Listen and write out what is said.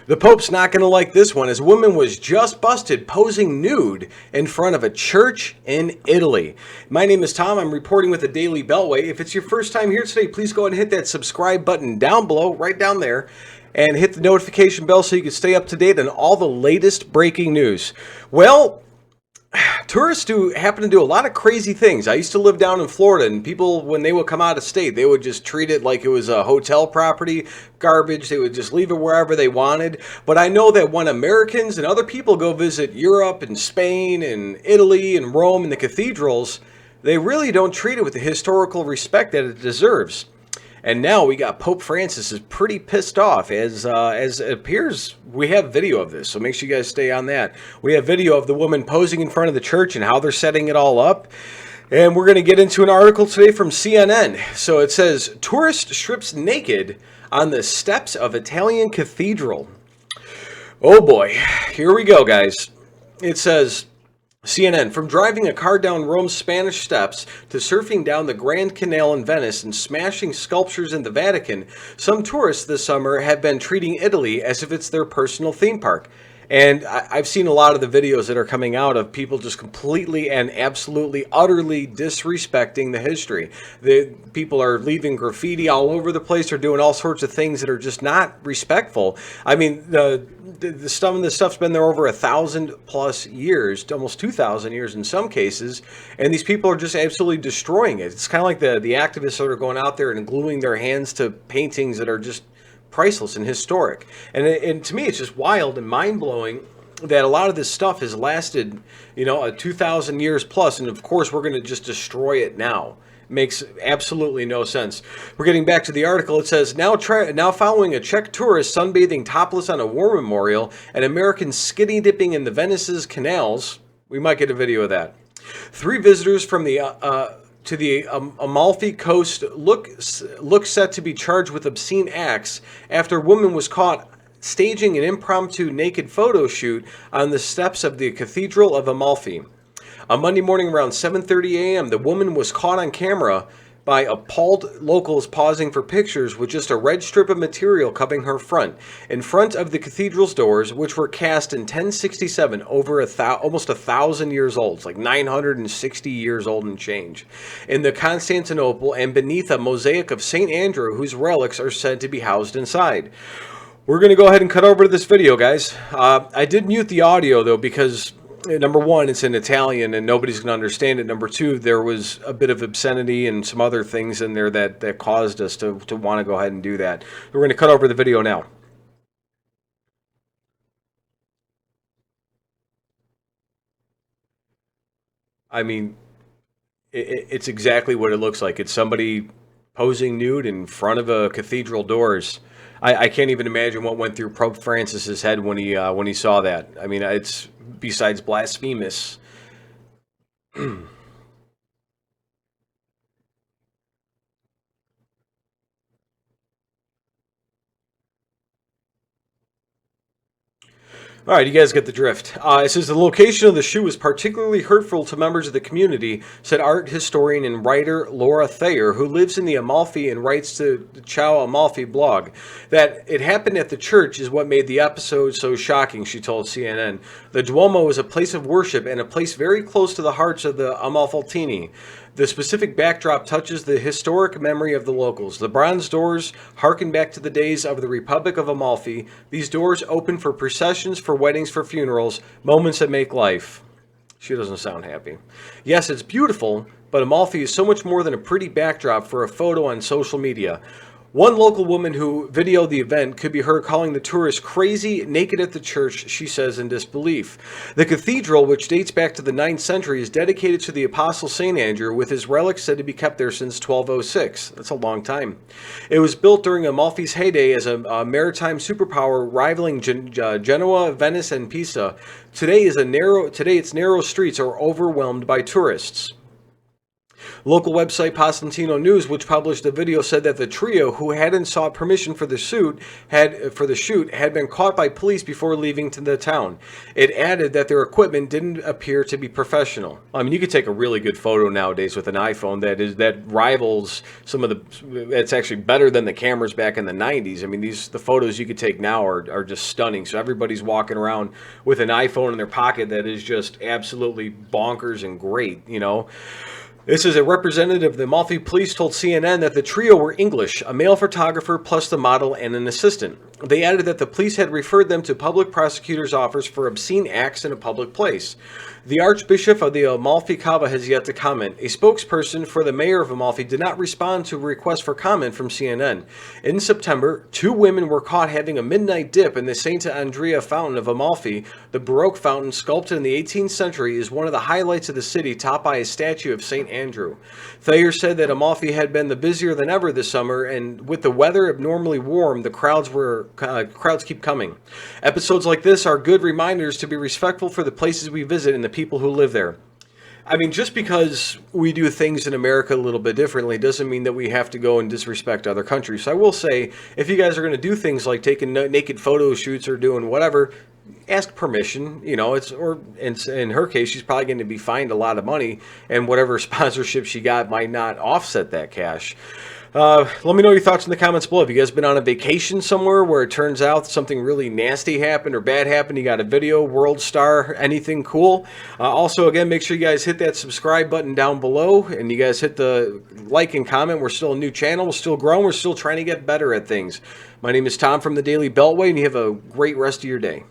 The Pope's not going to like this one, as a woman was just busted posing nude in front of a church in Italy. My name is Tom. I'm reporting with the Daily Beltway. If it's your first time here today, please go ahead and hit that subscribe button down below, right down there, and hit the notification bell so you can stay up to date on all the latest breaking news. Well, tourists do happen to do a lot of crazy things. I used to live down in Florida, and people, when they would come out of state, they would just treat it like it was a hotel property, garbage. They would just leave it wherever they wanted. But I know that when Americans and other people go visit Europe and Spain and Italy and Rome and the cathedrals, they really don't treat it with the historical respect that it deserves. And now we got Pope Francis is pretty pissed off, as it appears. We have video of this, so make sure you guys stay on that. We have video of the woman posing in front of the church and how they're setting it all up. And we're going to get into an article today from CNN. So it says, tourist strips naked on the steps of Italian cathedral. Oh boy, here we go, guys. It says, CNN, from driving a car down Rome's Spanish steps to surfing down the Grand Canal in Venice and smashing sculptures in the Vatican, some tourists this summer have been treating Italy as if it's their personal theme park. And I've seen a lot of the videos that are coming out of people just completely and absolutely, utterly disrespecting the history. The people are leaving graffiti all over the place. They're doing all sorts of things that are just not respectful. I mean, some of this stuff's been there over 1,000+ years, almost 2,000 years in some cases, and these people are just absolutely destroying it. It's kind of like the activists that are going out there and gluing their hands to paintings that are just priceless and historic. And to me, it's just wild and mind-blowing that a lot of this stuff has lasted, 2,000 years plus, and of course we're going to just destroy it now. Makes absolutely no sense. We're getting back to the article. It says, now following a Czech tourist sunbathing topless on a war memorial and Americans skinny dipping in the Venice's canals. We might get a video of that. 3 visitors from the Amalfi Coast look set to be charged with obscene acts after a woman was caught staging an impromptu naked photo shoot on the steps of the Cathedral of Amalfi. On Monday morning around 7:30 a.m., the woman was caught on camera by appalled locals pausing for pictures with just a red strip of material covering her front, in front of the cathedral's doors, which were cast in 1067, over almost 1,000 years old. It's like 960 years old and change, in the Constantinople, and beneath a mosaic of St. Andrew, whose relics are said to be housed inside. We're going to go ahead and cut over to this video, guys. I did mute the audio, though, because number one, it's in Italian and nobody's going to understand it. Number two, there was a bit of obscenity and some other things in there that caused us to want to go ahead and do that. We're going to cut over the video now. I mean, it's exactly what it looks like. It's somebody posing nude in front of a cathedral doors. I can't even imagine what went through Pope Francis's head when he saw that. I mean, it's besides blasphemous. All right, you guys get the drift. It says the location of the shoe was particularly hurtful to members of the community, said art historian and writer Laura Thayer, who lives in the Amalfi and writes to the Ciao Amalfi blog. That it happened at the church is what made the episode so shocking, she told CNN. The Duomo is a place of worship and a place very close to the hearts of the Amalfitani. The specific backdrop touches the historic memory of the locals. The bronze doors harken back to the days of the Republic of Amalfi. These doors open for processions, for weddings, for funerals, moments that make life. She doesn't sound happy. Yes, it's beautiful, but Amalfi is so much more than a pretty backdrop for a photo on social media. One local woman who videoed the event could be heard calling the tourists crazy, naked at the church, she says in disbelief. The cathedral, which dates back to the 9th century, is dedicated to the Apostle St. Andrew, with his relics said to be kept there since 1206. That's a long time. It was built during Amalfi's heyday as a maritime superpower rivaling Genoa, Venice, and Pisa. Today its narrow streets are overwhelmed by tourists. Local website Constantinople News, which published a video, said that the trio, who hadn't sought permission for the shoot, had been caught by police before leaving to the town. It added that their equipment didn't appear to be professional. I mean, you could take a really good photo nowadays with an iPhone that rivals some of the. It's actually better than the cameras back in the 90s. I mean, the photos you could take now are just stunning. So everybody's walking around with an iPhone in their pocket that is just absolutely bonkers and great, you know. This is a representative of the Amalfi police told CNN that the trio were English, a male photographer plus the model and an assistant. They added that the police had referred them to public prosecutor's office for obscene acts in a public place. The Archbishop of the Amalfi Coast has yet to comment. A spokesperson for the mayor of Amalfi did not respond to a request for comment from CNN. In September, 2 women were caught having a midnight dip in the Santa Andrea fountain of Amalfi. The Baroque fountain, sculpted in the 18th century, is one of the highlights of the city, topped by a statue of St. Andrew. Thayer said that Amalfi had been the busier than ever this summer, and with the weather abnormally warm, the crowds keep coming. Episodes like this are good reminders to be respectful for the places we visit and the people who live there. I mean, just because we do things in America a little bit differently doesn't mean that we have to go and disrespect other countries. So I will say, if you guys are going to do things like taking naked photo shoots or doing whatever, ask permission. You know, in her case, she's probably going to be fined a lot of money, and whatever sponsorship she got might not offset that cash. Let me know your thoughts in the comments below. Have you guys been on a vacation somewhere where it turns out something really nasty happened or bad happened? You got a video, world star, anything cool? Also, again, make sure you guys hit that subscribe button down below, and you guys hit the like and comment. We're still a new channel. We're still growing. We're still trying to get better at things. My name is Tom from the Daily Beltway, and you have a great rest of your day.